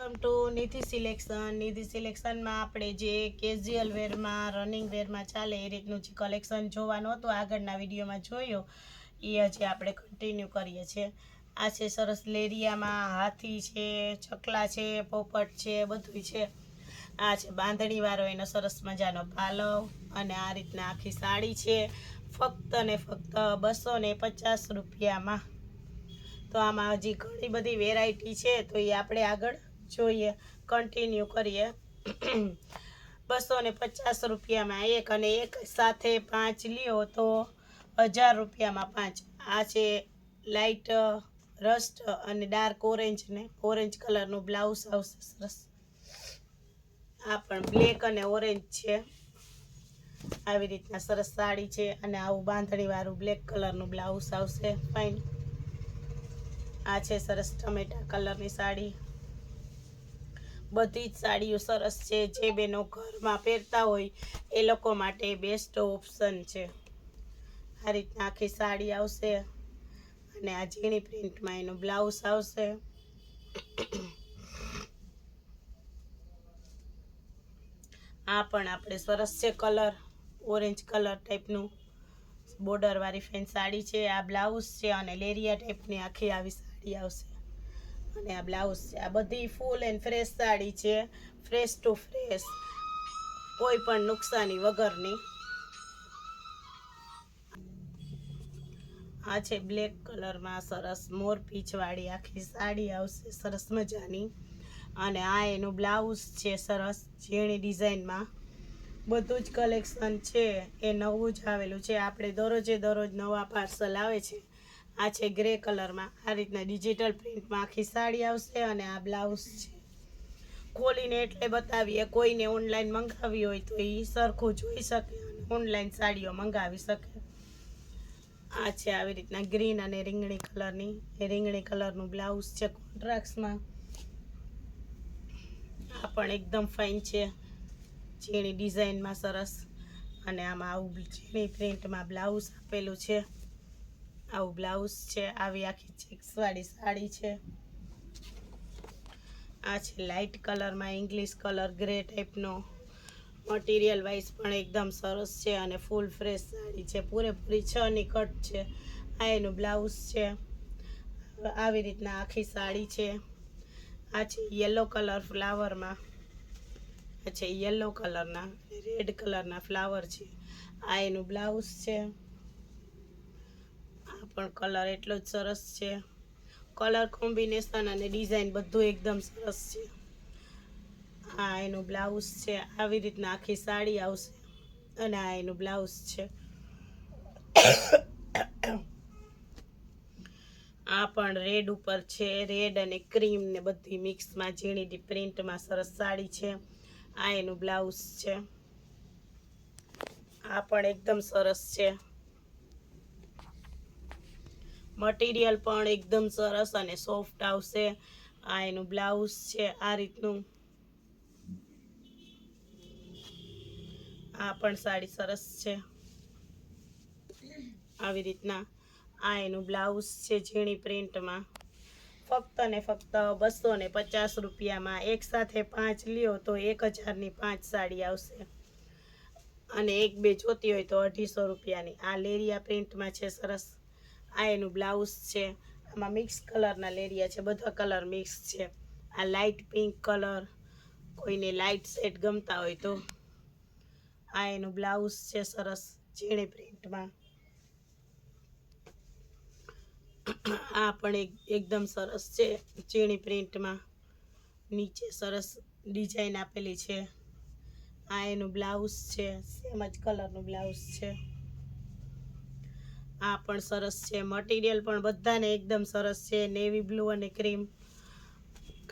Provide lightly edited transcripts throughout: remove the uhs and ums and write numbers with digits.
Welcome to નિધિ સિલેક્શનમાં આપણે જે casual વેરમાં running વેરમાં ચાલે એ રીતનું જે કલેક્શન જોવાનું હતું આગળના વિડીયોમાં જોયો એ હજી આપણે કન્ટિન્યુ કરીએ છીએ. આ છે સરસ લેરિયામાં હાથી છે, ચકલા છે, પોપટ છે, બધું છે. આ છે બાંધણીવાળો એનો સરસ મજાનો પાલવ અને આ રીતના આખી સાડી છે, ફક્ત ને ફક્ત 250 રૂપિયામાં. તો આમાં હજી ઘણી બધી વેરાયટી છે તો એ આપણે આગળ જોઈએ, કન્ટિન્યુ કરીએ. 250 રૂપિયામાં એક અને એક સાથે 5 લ્યો તો 1000 રૂપિયામાં 5. આ છે લાઇટ રસ્ટ અને ડાર્ક ઓરેન્જ કલરનું બ્લાઉઝ આવશે સરસ. આ પણ બ્લેક અને ઓરેન્જ છે. આવી રીતના સરસ સાડી છે અને આવું બાંધણીવાળું બ્લેક કલરનું બ્લાઉઝ આવશે ફાઇન. આ છે સરસ ટમેટા કલરની સાડી. બધી જ સાડીઓ સરસ છે, જે બેનો ઘરમાં પહેરતા હોય એ લોકો માટે બેસ્ટ ઓપ્શન છે. આ રીતના આખી સાડી આવશે અને આ ઝીણી પ્રિન્ટમાં એનું બ્લાઉઝ આવશે. આ પણ આપણે સરસ છે કલર, ઓરેન્જ કલર ટાઈપનું બોર્ડરવાળી ફેન સાડી છે. આ બ્લાઉઝ છે અને લેરિયા ટાઈપની આખી આવી સાડી આવશે અને આ બ્લાઉઝ છે. આ બધી ફૂલ એન્ડ ફ્રેશ સાડી છે, ફ્રેશ ટુ ફ્રેશ, કોઈ પણ નુકસાની વગરની. આ છે બ્લેક કલરમાં સરસ મોર પીચવાળી આખી સાડી આવશે સરસ મજાની અને આ એનું બ્લાઉઝ છે સરસ ઝીણી ડિઝાઇનમાં. બધું જ કલેક્શન છે એ નવું જ આવેલું છે. આપણે દરરોજ નવા પાર્સલ આવે છે. આ છે ગ્રે કલરમાં, આ રીતના ડિજિટલ પ્રિન્ટમાં આખી સાડી આવશે અને આ બ્લાઉઝ છે. ખોલીને એટલે બતાવીએ, કોઈને ઓનલાઈન મંગાવી હોય તો એ સરખું જોઈ શકે અને ઓનલાઈન સાડીઓ મંગાવી શકે. આ છે આવી રીતના ગ્રીન અને રીંગણી કલરની, એ રીંગણી કલરનું બ્લાઉઝ છે કોન્ટ્રાસ્ટમાં. આ પણ એકદમ ફાઇન છે, ઝીણી ડિઝાઇનમાં સરસ અને આમાં આવું ઝીણી પ્રિન્ટમાં બ્લાઉઝ આપેલું છે. આવું બ્લાઉઝ છે, આવી આખી ચેક્સવાળી સાડી છે. આ છે લાઇટ કલરમાં ઇંગ્લિશ કલર ગ્રે ટાઈપનો, મટીરિયલ વાઇઝ પણ એકદમ સરસ છે અને ફૂલ ફ્રેશ સાડી છે, પૂરેપૂરી 6 ની કટ છે. આ એનું બ્લાઉઝ છે. આવી રીતના આખી સાડી છે. આ છે યલો કલર ફ્લાવરમાં, આ છે યલો કલરના રેડ કલરના ફ્લાવર છે. આ એનું બ્લાઉઝ છે. આ પણ કલર એટલો જ સરસ છે, કલર કોમ્બિનેશન અને ડિઝાઇન બધું એકદમ સરસ છે. આ એનું બ્લાઉઝ છે. આવી રીતના આખી સાડી આવશે અને આ એનું બ્લાઉઝ છે. આ પણ રેડ ઉપર છે, રેડ અને ક્રીમ ને બધી મિક્સમાં ઝીણી પ્રિન્ટમાં સરસ સાડી છે. આ એનું બ્લાઉઝ છે. આ પણ એકદમ સરસ છે, મટીરિયલ પણ એકદમ સરસ અને સોફ્ટ આવશે. આ એનું બ્લાઉઝ છે આ રીતનું. આ પણ સાડી સરસ છે. આવી રીતના આ એનું બ્લાઉઝ છે ઝીણી પ્રિન્ટમાં. ફક્ત ને ફક્ત 250 રૂપિયામાં. એક સાથે 5 લ્યો તો 1000 ની 5 સાડી આવશે અને એક બે જોતી હોય તો 250 રૂપિયાની. આ લેરિયા પ્રિન્ટમાં છે સરસ. આ એનું બ્લાઉઝ છે. આમાં મિક્સ કલરના લેરિયા છે, બધા કલર મિક્સ છે. આ લાઇટ પિંક કલર, કોઈને લાઇટ શેડ ગમતા હોય તો. આ એનું બ્લાઉઝ છે સરસ ઝીણી પ્રિન્ટમાં. આ પણ એકદમ સરસ છે, ઝીણી પ્રિન્ટમાં, નીચે સરસ ડિઝાઇન આપેલી છે. આ એનું બ્લાઉઝ છે, સેમ જ કલરનું બ્લાઉઝ છે. આ પણ સરસ છે, મટીરિયલ પણ બધાને એકદમ સરસ છે, નેવી બ્લુ અને ક્રીમ.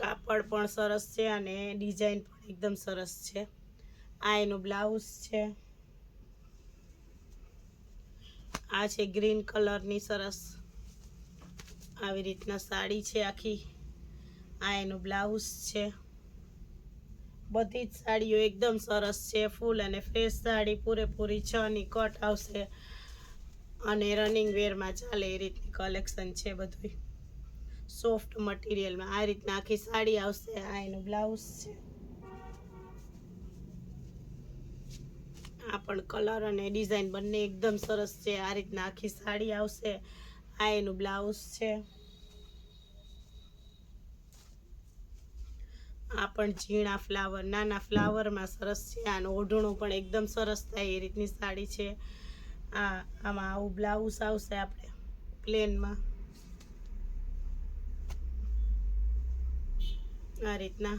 કાપડ પણ સરસ છે અને ડિઝાઇન પણ એકદમ સરસ છે. આ એનું બ્લાઉઝ છે. આ છે ગ્રીન કલરની સરસ આવી રીતના સાડી છે આખી. આ એનું બ્લાઉઝ છે. બધી જ સાડીઓ એકદમ સરસ છે, ફૂલ અને ફ્રેશ સાડી, પૂરેપૂરી 6 ની કટ આવશે અને રનિંગ વેરમાં ચાલે એ રીતની કલેક્શન છે બધું. સોફ્ટ મટીરિયલમાં આ રીતના આખી સાડી આવશે. આ એનું બ્લાઉઝ છે. આ પણ કલર અને ડિઝાઇન બંને એકદમ સરસ છે. આ રીતના આખી સાડી આવશે. આ એનું બ્લાઉઝ છે. આ પણ ઝીણા ફ્લાવર, નાના ફ્લાવરમાં સરસ છે. આનું ઓઢણું પણ એકદમ સરસ થાય એ રીતની સાડી છે. આમાં આવું બ્લાઉઝ આવશે આપણે પ્લેનમાં. આ રીતના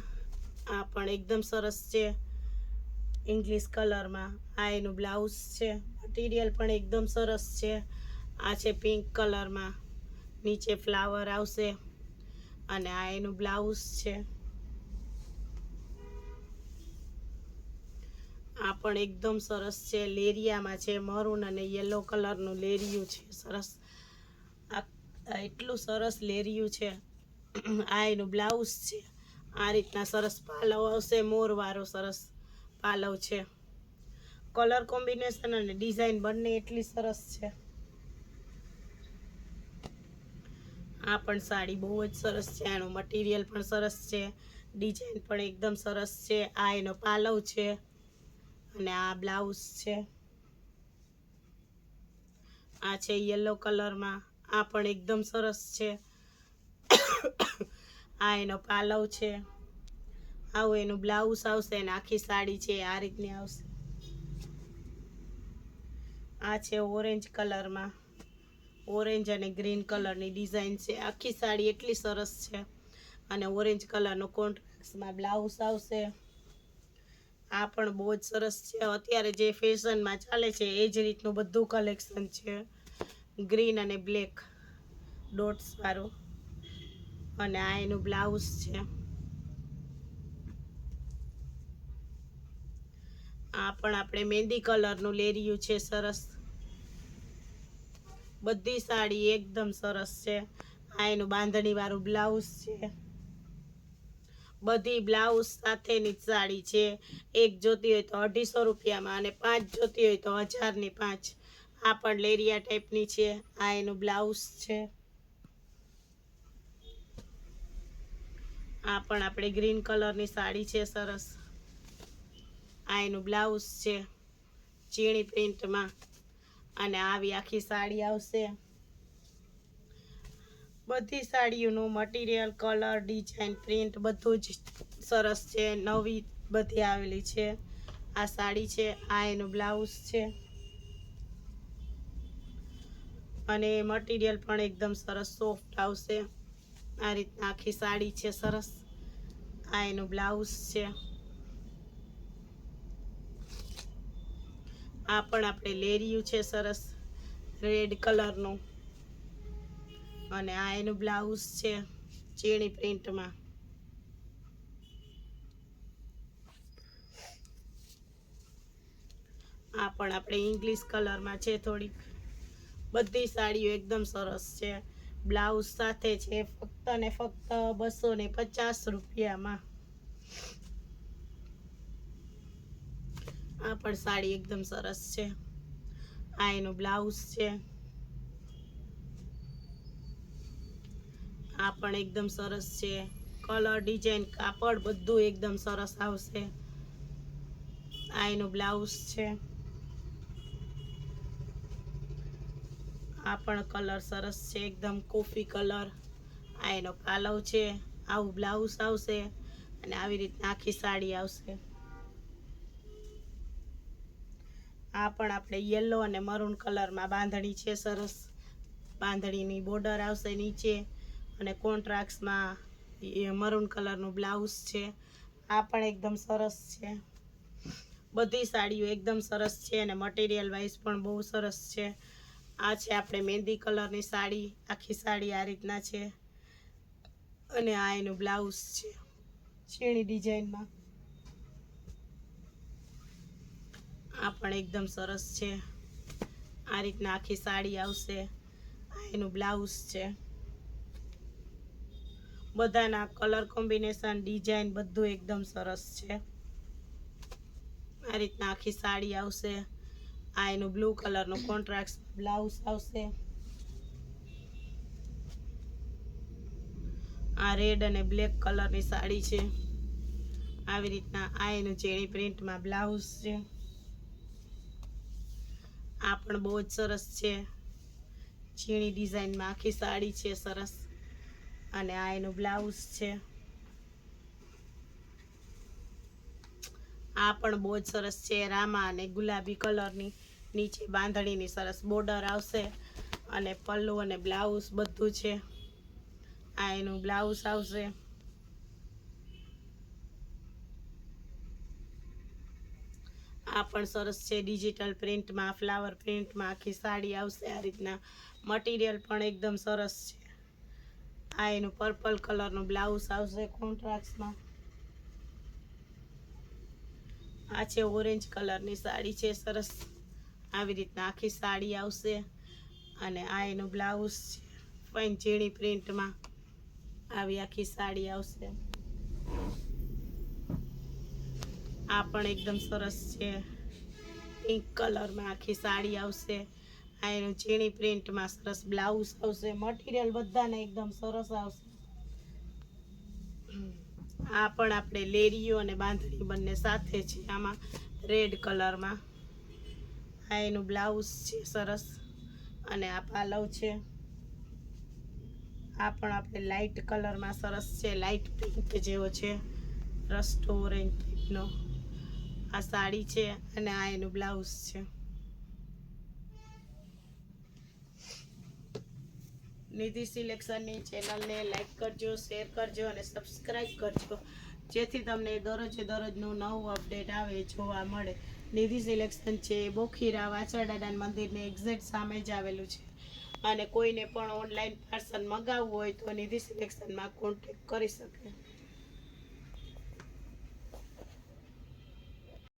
આ પણ એકદમ સરસ છે ઇંગ્લિશ કલરમાં. આ એનું બ્લાઉઝ છે. મટીરિયલ પણ એકદમ સરસ છે. આ છે પિંક કલરમાં, નીચે ફ્લાવર આવશે અને આ એનું બ્લાઉઝ છે. આ પણ એકદમ સરસ છે. લેરિયામાં છે, મરૂન અને યલો કલરનું લેરિયું છે. સરસ, આ એટલું સરસ લેરિયું છે. આ એનું બ્લાઉઝ છે. આ રીતના સરસ પાલવ આવશે, મોરવાળો સરસ પાલવ છે. કલર કોમ્બિનેશન અને ડિઝાઇન બંને એટલી સરસ છે. આ પણ સાડી બહુ જ સરસ છે. આનું મટીરિયલ પણ સરસ છે, ડિઝાઇન પણ એકદમ સરસ છે. આ એનો પાલવ છે અને આ બ્લાઉઝ છે. આ છે યલો કલરમાં. આ પણ એકદમ સરસ છે. આ એનો પાલવ છે. આવું એનું બ્લાઉઝ આવશે અને આખી સાડી છે આ રીતની આવશે. આ છે ઓરેન્જ કલરમાં, ઓરેન્જ અને ગ્રીન કલરની ડિઝાઇન છે. આખી સાડી એટલી સરસ છે અને ઓરેન્જ કલરનો કોન્ટ્રાસ્ટમાં બ્લાઉઝ આવશે. આ પણ બહુ જ સરસ છે. અત્યારે જે ફેશનમાં ચાલે છે એ જ રીતનું બધું કલેક્શન છે. ગ્રીન અને બ્લેક ડોટ્સ વાળું અને આ એનું બ્લાઉઝ છે. આ પણ આપણે મહેંદી કલરનું લેરિયું છે. સરસ, બધી સાડી એકદમ સરસ છે. આ એનું બાંધણી વાળું બ્લાઉઝ છે. બધી બ્લાઉઝ સાથેની સાડી છે. એક જોતી હોય તો 250 રૂપિયામાં અને 5 જોતી હોય તો 1000ની 5. આ પણ લેરિયા ટાઈપની છે. આ એનું બ્લાઉઝ છે. આ પણ આપણે ગ્રીન કલરની સાડી છે. સરસ, આ એનું બ્લાઉઝ છે ચીણી પ્રિન્ટમાં અને આવી આખી સાડી આવશે. બધી સાડીઓનું મટીરિયલ, કલર, ડિઝાઇન, પ્રિન્ટ બધું જ સરસ છે. નવી બધી આવેલી છે. આ સાડી છે. આ એનું બ્લાઉઝ છે અને મટીરિયલ પણ એકદમ સરસ સોફ્ટ આવશે. આ રીતના આખી સાડી છે. સરસ, આ એનું બ્લાઉઝ છે. આ પણ આપણે લેરિયું છે સરસ રેડ કલરનું અને આ એનું બ્લાઉઝ છે ચીણી પ્રિન્ટમાં. આ પણ આપણે ઇંગ્લિશ કલરમાં છે થોડીક. બધી સાડીઓ એકદમ સરસ છે. બ્લાઉઝ સાથે છે ફક્ત ને ફક્ત 250 રૂપિયામાં. આ પણ સાડી એકદમ સરસ છે. આ એનું બ્લાઉઝ છે. આ પણ એકદમ સરસ છે. કલર, ડિઝાઇન, કાપડ બધું એકદમ સરસ આવશે. આ એનું બ્લાઉઝ છે. આ પણ કલર સરસ છે, એકદમ કોફી કલર. આ એનો પાલવ છે. આવું બ્લાઉઝ આવશે અને આવી રીતના આખી સાડી આવશે. આ પણ આપણે યલો અને મરૂન કલરમાં બાંધણી છે. સરસ બાંધણીની બોર્ડર આવશે નીચે અને કોન્ટ્રાસ્ટમાં મરૂન કલરનું બ્લાઉઝ છે. આ પણ એકદમ સરસ છે. બધી સાડીઓ એકદમ સરસ છે અને મટીરિયલ વાઇઝ પણ બહુ સરસ છે. આ છે આપણે મહેંદી કલરની સાડી. આખી સાડી આ રીતના છે અને આ એનું બ્લાઉઝ છે છીણી ડિઝાઇનમાં. આ પણ એકદમ સરસ છે. આ રીતના આખી સાડી આવશે. આ એનું બ્લાઉઝ છે. બધાના કલર કોમ્બિનેશન, ડિઝાઇન બધું એકદમ સરસ છે. આ રીતના આખી સાડી આવશે. આ એનું બ્લુ કલરનું કોન્ટ્રાસ્ટ બ્લાઉઝ આવશે. આ રેડ અને બ્લેક કલરની સાડી છે. આવી રીતના આ એનું ઝીણી પ્રિન્ટમાં બ્લાઉઝ છે. આ પણ બહુ જ સરસ છે. ઝીણી ડિઝાઇનમાં આખી સાડી છે સરસ. અને આ એનું બ્લાઉઝ છે. આ પણ બહુ જ સરસ છે. રામા અને ગુલાબી કલરની નીચે બાંધણીની સરસ બોર્ડર આવશે. અને પલ્લુ અને બ્લાઉઝ બધું છે. આ એનું બ્લાઉઝ આવશે. આ પણ સરસ છે. ડિજિટલ પ્રિન્ટમાં ફ્લાવર પ્રિન્ટમાં આખી સાડી આવશે. આ રીતના મટીરિયલ પણ એકદમ સરસ છે. આ એનું પર્પલ કલરનું બ્લાઉઝ આવશે કોન્ટ્રાસ્ટમાં. આ છે ઓરેન્જ કલરની સાડી છે સરસ. આવી રીતના આખી સાડી આવશે. અને આ એનું બ્લાઉઝ છે. ફાઇન ઝીણી પ્રિન્ટમાં આવી આખી સાડી આવશે. આ પણ એકદમ સરસ છે. પિંક કલરમાં આખી સાડી આવશે. આ એનું ઝીણી પ્રિન્ટમાં સરસ બ્લાઉઝ આવશે. મટીરિયલ બધાને એકદમ સરસ આવશે. આ પણ આપણે લેરીઓ અને બાંધણી બંને સાથે છે. આમાં રેડ કલરમાં આ એનું બ્લાઉઝ છે સરસ. અને આ પાલવ છે. આ પણ આપણે લાઇટ કલરમાં સરસ છે. લાઇટ પિંક જેવો છે. રસ્ટ ઓરેન્જ ટાઈપનો આ સાડી છે. અને આ એનું બ્લાઉઝ છે. નિધિ સિલેક્શનની ચેનલને લાઈક કરજો, શેર કરજો અને સબસ્ક્રાઈબ કરજો, જેથી તમને દરરોજનું નવું અપડેટ આવે જોવા મળે. નિધિ સિલેક્શન છે બોખીરા વાછરડાના મંદિરની એક્ઝેક્ટ સામે જ આવેલું છે. અને કોઈને પણ ઓનલાઈન પાર્સલ મંગાવવું હોય તો નિધિ સિલેક્શનમાં કોન્ટેક્ટ કરી શકે.